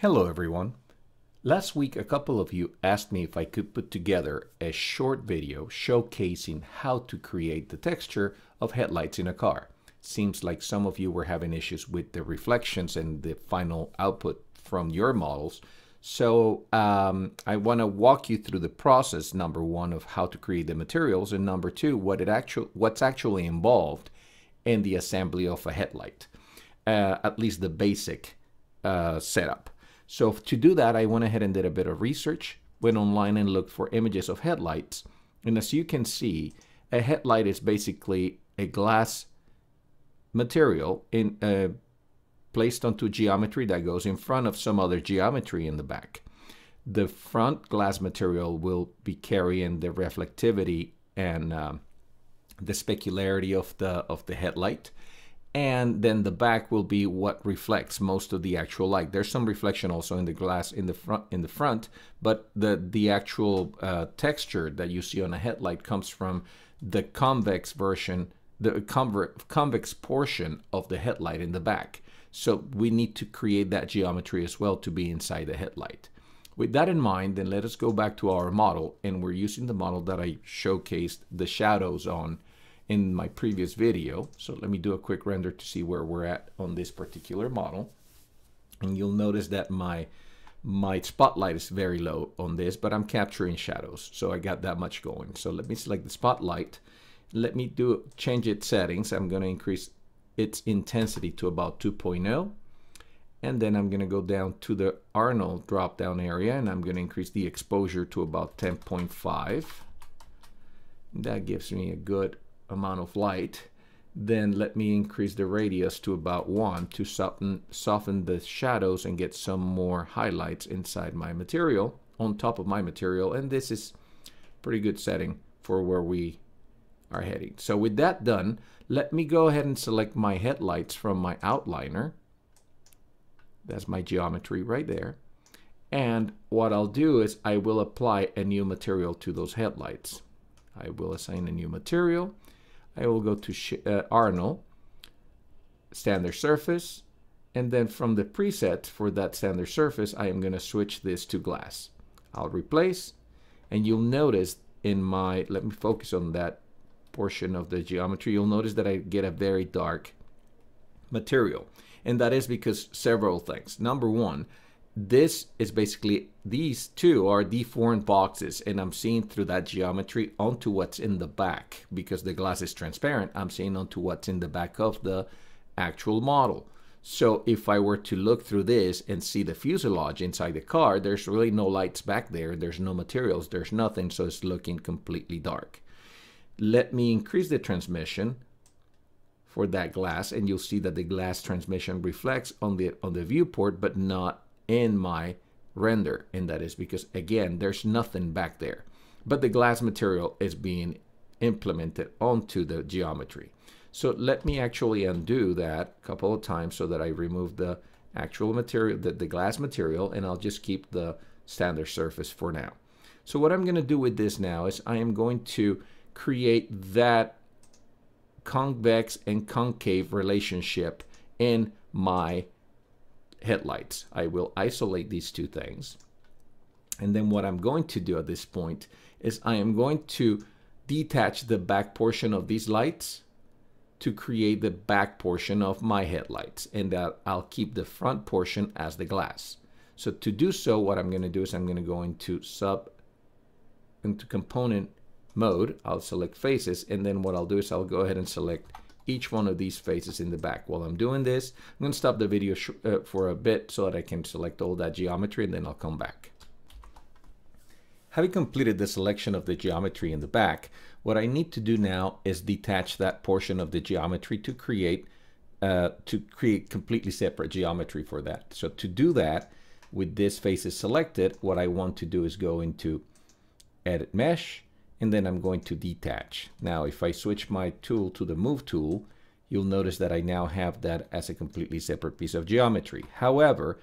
Hello everyone. Last week a couple of you asked me if I could put together a short video showcasing how to create the texture of headlights in a car. Seems like some of you were having issues with the reflections and the final output from your models. So I want to walk you through the process, number one, of how to create the materials, and number two, what's actually involved in the assembly of a headlight, at least the basic setup. So to do that, I went ahead and did a bit of research, went online and looked for images of headlights. And as you can see, a headlight is basically a glass material placed onto geometry that goes in front of some other geometry in the back. The front glass material will be carrying the reflectivity and the specularity of the headlight. And then the back will be what reflects most of the actual light. There's some reflection also in the glass in the front, but the actual texture that you see on a headlight comes from the convex version, the convex portion of the headlight in the back. So we need to create that geometry as well to be inside the headlight. With that in mind, then let us go back to our model, and we're using the model that I showcased the shadows on in my previous video. So let me do a quick render to see where we're at on this particular model. And you'll notice that my spotlight is very low on this, but I'm capturing shadows. So I got that much going. So let me select the spotlight. Let me change its settings. I'm going to increase its intensity to about 2.0. And then I'm going to go down to the Arnold drop down area, and I'm going to increase the exposure to about 10.5. That gives me a good amount of light. Then let me increase the radius to about 1 to soften the shadows and get some more highlights inside my material, on top of my material. And this is pretty good setting for where we are heading. So with that done, let me go ahead and select my headlights from my outliner. That's my geometry right there. And what I'll do is I will apply a new material to those headlights. I will assign a new material. I will go to Arnold, standard surface, and then from the preset for that standard surface, I am going to switch this to glass. I'll replace, and you'll notice in my, let me focus on that portion of the geometry, you'll notice that I get a very dark material. And that is because several things. Number one, this is basically, these two are deformed boxes, and I'm seeing through that geometry onto what's in the back. Because the glass is transparent, I'm seeing onto what's in the back of the actual model. So if I were to look through this and see the fuselage inside the car, there's really no lights back there, there's no materials, there's nothing, so it's looking completely dark. Let me increase the transmission for that glass, and you'll see that the glass transmission reflects on the viewport, but not in my render. And that is because, again, there's nothing back there, but the glass material is being implemented onto the geometry. So let me actually undo that a couple of times so that I remove the actual material, the glass material, and I'll just keep the standard surface for now. So what I'm going to do with this now is I am going to create that convex and concave relationship in my headlights. I will isolate these two things, and then what I'm going to do at this point is I am going to detach the back portion of these lights to create the back portion of my headlights, and that I'll keep the front portion as the glass. So to do so, what I'm going to do is I'm going to go into component mode. I'll select faces, and then what I'll do is I'll go ahead and select each one of these faces in the back. While I'm doing this, I'm going to stop the video for a bit so that I can select all that geometry, and then I'll come back. Having completed the selection of the geometry in the back, what I need to do now is detach that portion of the geometry to create completely separate geometry for that. So to do that, with this faces selected, what I want to do is go into Edit Mesh, and then I'm going to detach. Now, if I switch my tool to the Move tool, you'll notice that I now have that as a completely separate piece of geometry. However,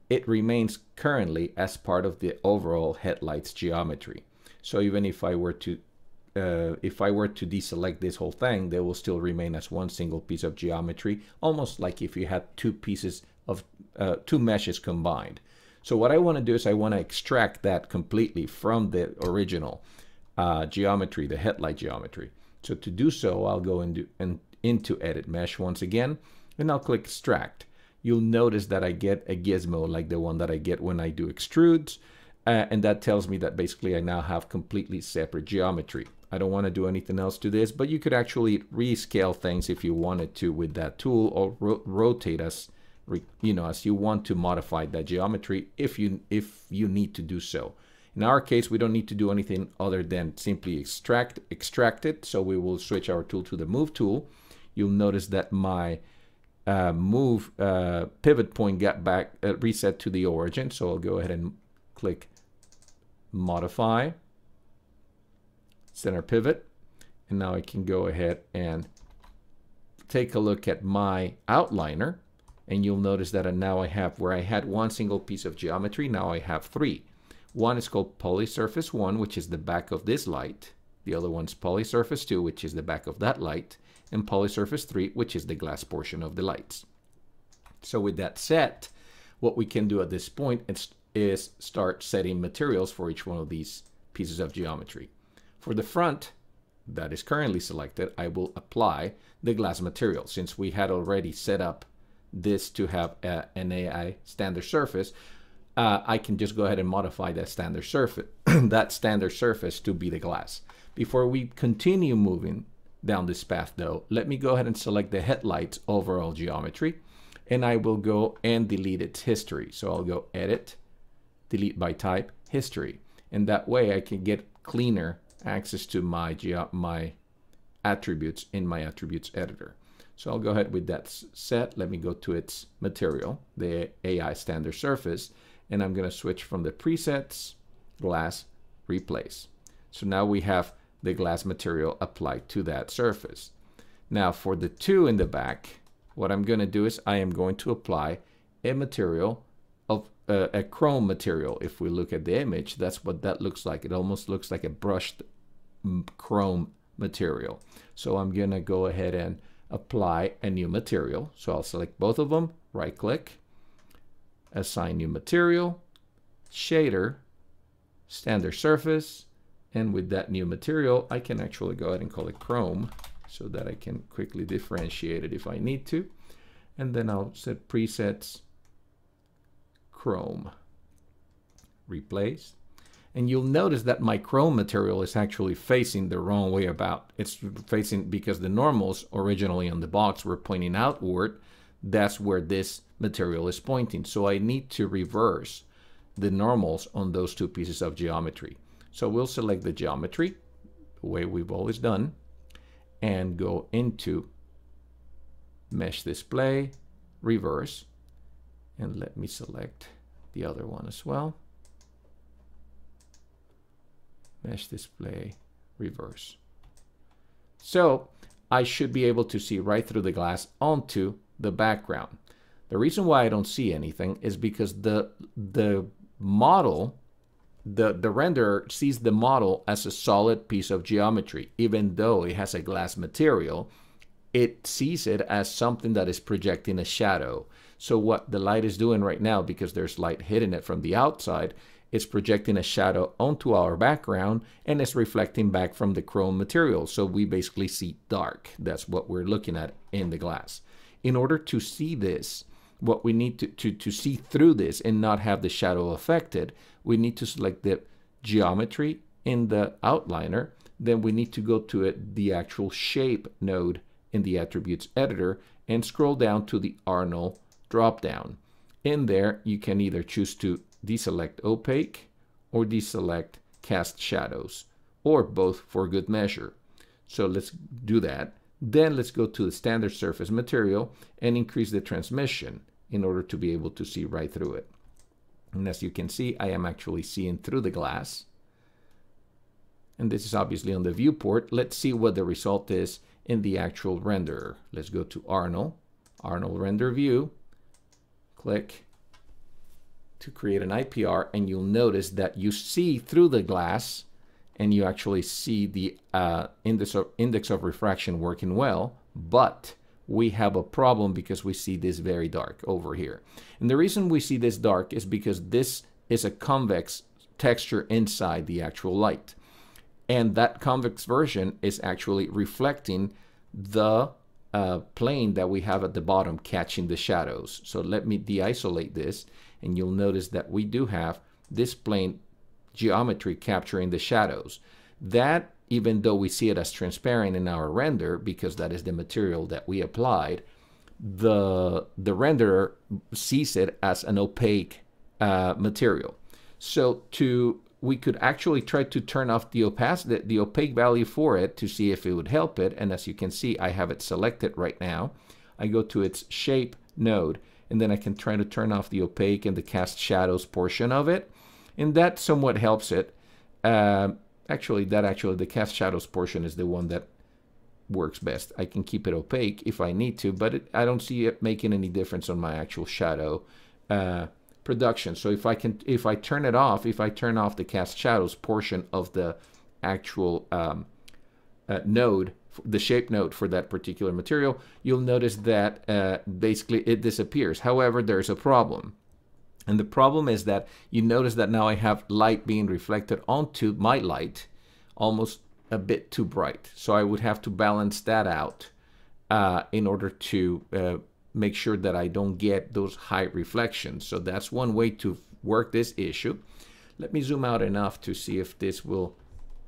it remains currently as part of the overall headlights geometry. So even if I were to deselect this whole thing, they will still remain as one single piece of geometry, almost like if you had two pieces of two meshes combined. So what I want to do is I want to extract that completely from the original geometry, the headlight geometry. So to do so, I'll go into Edit Mesh once again, and I'll click Extract. You'll notice that I get a gizmo like the one that I get when I do extrudes, and that tells me that basically I now have completely separate geometry. I don't want to do anything else to this, but you could actually rescale things if you wanted to with that tool, or rotate as as you want to modify that geometry if you need to do so. In our case, we don't need to do anything other than simply extract it. So we will switch our tool to the Move tool. You'll notice that my move pivot point got back reset to the origin. So I'll go ahead and click Modify, Center Pivot, and now I can go ahead and take a look at my outliner, and you'll notice that now I have, where I had one single piece of geometry, now I have three. One is called Polysurface 1, which is the back of this light. The other one's Polysurface 2, which is the back of that light, and Polysurface 3, which is the glass portion of the lights. So with that set, what we can do at this point is start setting materials for each one of these pieces of geometry. For the front that is currently selected, I will apply the glass material. Since we had already set up this to have an AI standard surface, I can just go ahead and modify that standard surface to be the glass. Before we continue moving down this path though, let me go ahead and select the headlight's overall geometry, and I will go and delete its history. So I'll go Edit, Delete by Type, History, and that way I can get cleaner access to my attributes in my attributes editor. So I'll go ahead with that set. Let me go to its material, the AI standard surface, and I'm going to switch from the presets, glass, replace. So now we have the glass material applied to that surface. Now for the two in the back, what I'm going to do is I am going to apply a material of a chrome material. If we look at the image, that's what that looks like. It almost looks like a brushed chrome material. So I'm going to go ahead and apply a new material. So I'll select both of them, right click, assign new material, shader, standard surface, and with that new material I can actually go ahead and call it chrome so that I can quickly differentiate it if I need to. And then I'll set presets, chrome, replace. And you'll notice that my chrome material is actually facing the wrong way about. It's facing, because the normals originally on the box were pointing outward. That's where this material is pointing. So I need to reverse the normals on those two pieces of geometry. So we'll select the geometry, the way we've always done, and go into Mesh Display, Reverse, and let me select the other one as well. Mesh Display, Reverse. So I should be able to see right through the glass onto the background. The reason why I don't see anything is because the model, the renderer sees the model as a solid piece of geometry. Even though it has a glass material, it sees it as something that is projecting a shadow. So what the light is doing right now, because there's light hitting it from the outside, it's projecting a shadow onto our background, and it's reflecting back from the chrome material. So we basically see dark. That's what we're looking at in the glass. In order to see this, what we need to see through this and not have the shadow affected, we need to select the geometry in the outliner. Then we need to go to the actual shape node in the attributes editor and scroll down to the Arnold dropdown. In there, you can either choose to deselect opaque or deselect cast shadows, or both for good measure. So let's do that. Then let's go to the standard surface material and increase the transmission in order to be able to see right through it. And as you can see, I am actually seeing through the glass. And this is obviously on the viewport. Let's see what the result is in the actual renderer. Let's go to Arnold Render View, click to create an IPR, and you'll notice that you see through the glass and you actually see the index of refraction working well. But we have a problem because we see this very dark over here. And the reason we see this dark is because this is a convex texture inside the actual light. And that convex version is actually reflecting the plane that we have at the bottom catching the shadows. So let me de-isolate this, and you'll notice that we do have this plane geometry capturing the shadows. That, even though we see it as transparent in our render, because that is the material that we applied, the renderer sees it as an opaque material. So we could actually try to turn off the opacity, the opaque value for it, to see if it would help it. And as you can see, I have it selected right now. I go to its shape node, and then I can try to turn off the opaque and the cast shadows portion of it. And that somewhat helps it. Actually, the cast shadows portion is the one that works best. I can keep it opaque if I need to, but I don't see it making any difference on my actual shadow production. So if I turn it off, if I turn off the cast shadows portion of the actual node, the shape node for that particular material, you'll notice that basically it disappears. However, there's a problem. And the problem is that you notice that now I have light being reflected onto my light, almost a bit too bright. So I would have to balance that out in order to make sure that I don't get those high reflections. So that's one way to work this issue. Let me zoom out enough to see if this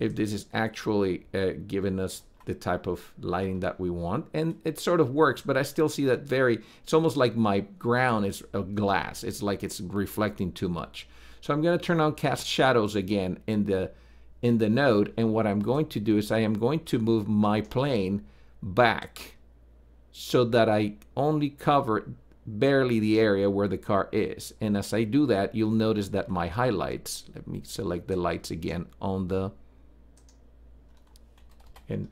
is actually giving us the type of lighting that we want. And it sort of works, but I still see that it's almost like my ground is a glass. It's like it's reflecting too much. So I'm going to turn on cast shadows again in the node. And what I'm going to do is I am going to move my plane back so that I only cover barely the area where the car is. And as I do that, you'll notice that my highlights, let me select the lights again and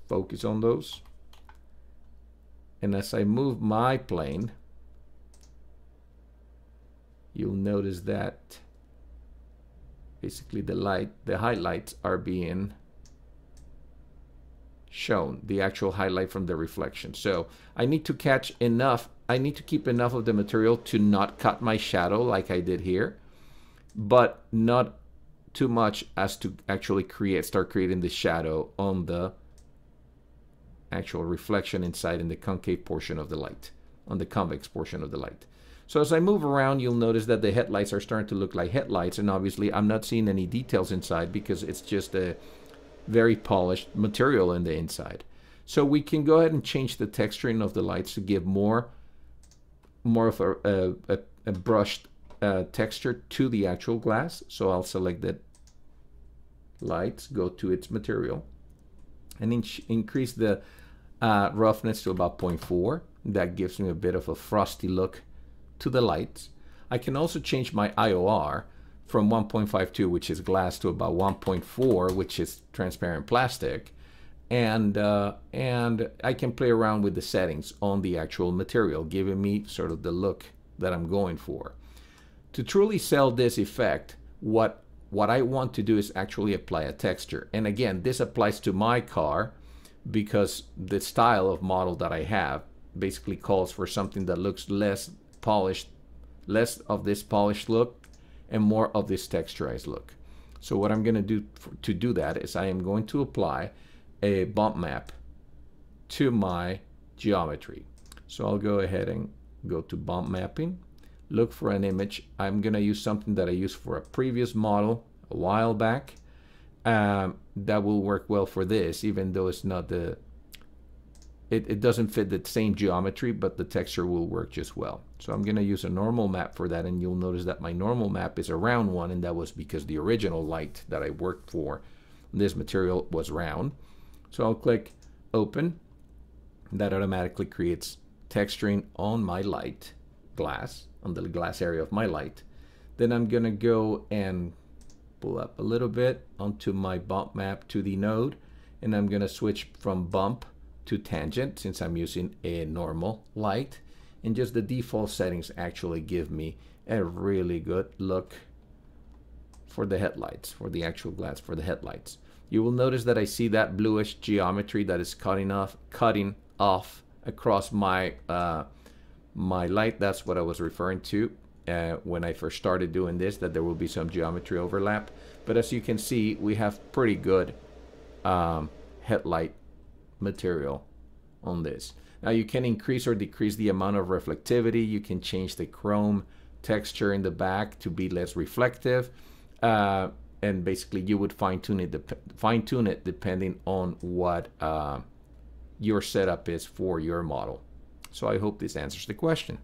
focus on those. And as I move my plane, you'll notice that basically the highlights are being shown, the actual highlight from the reflection. So I need to catch enough, I need to keep enough of the material to not cut my shadow like I did here, but not too much as to actually start creating the shadow on the actual reflection inside in the concave portion of the light, on the convex portion of the light. So as I move around, you'll notice that the headlights are starting to look like headlights, and obviously I'm not seeing any details inside because it's just a very polished material in the inside. So we can go ahead and change the texturing of the lights to give more of a brushed texture to the actual glass. So I'll select that lights, go to its material, and increase the roughness to about 0.4. That gives me a bit of a frosty look to the lights. I can also change my IOR from 1.52, which is glass, to about 1.4, which is transparent plastic. And I can play around with the settings on the actual material, giving me sort of the look that I'm going for. To truly sell this effect, what I want to do is actually apply a texture. And again, this applies to my car because the style of model that I have basically calls for something that looks less polished, less of this polished look and more of this texturized look. So what I'm going to do to do that is I am going to apply a bump map to my geometry. So I'll go ahead and go to bump mapping, look for an image. I'm going to use something that I used for a previous model a while back. That will work well for this, even though it's not it doesn't fit the same geometry, but the texture will work just well. So I'm going to use a normal map for that, and you'll notice that my normal map is a round one, and that was because the original light that I worked for this material was round. So I'll click open. That automatically creates texturing on my light glass, on the glass area of my light. Then I'm going to go and pull up a little bit onto my bump map to the node, and I'm going to switch from bump to tangent since I'm using a normal light, and just the default settings actually give me a really good look for the headlights, for the actual glass for the headlights. You will notice that I see that bluish geometry that is cutting off across my my light. That's what I was referring to when I first started doing this, that there will be some geometry overlap. But as you can see, we have pretty good headlight material on this. Now you can increase or decrease the amount of reflectivity. You can change the chrome texture in the back to be less reflective. And basically you would fine-tune it depending on what your setup is for your model. So I hope this answers the question.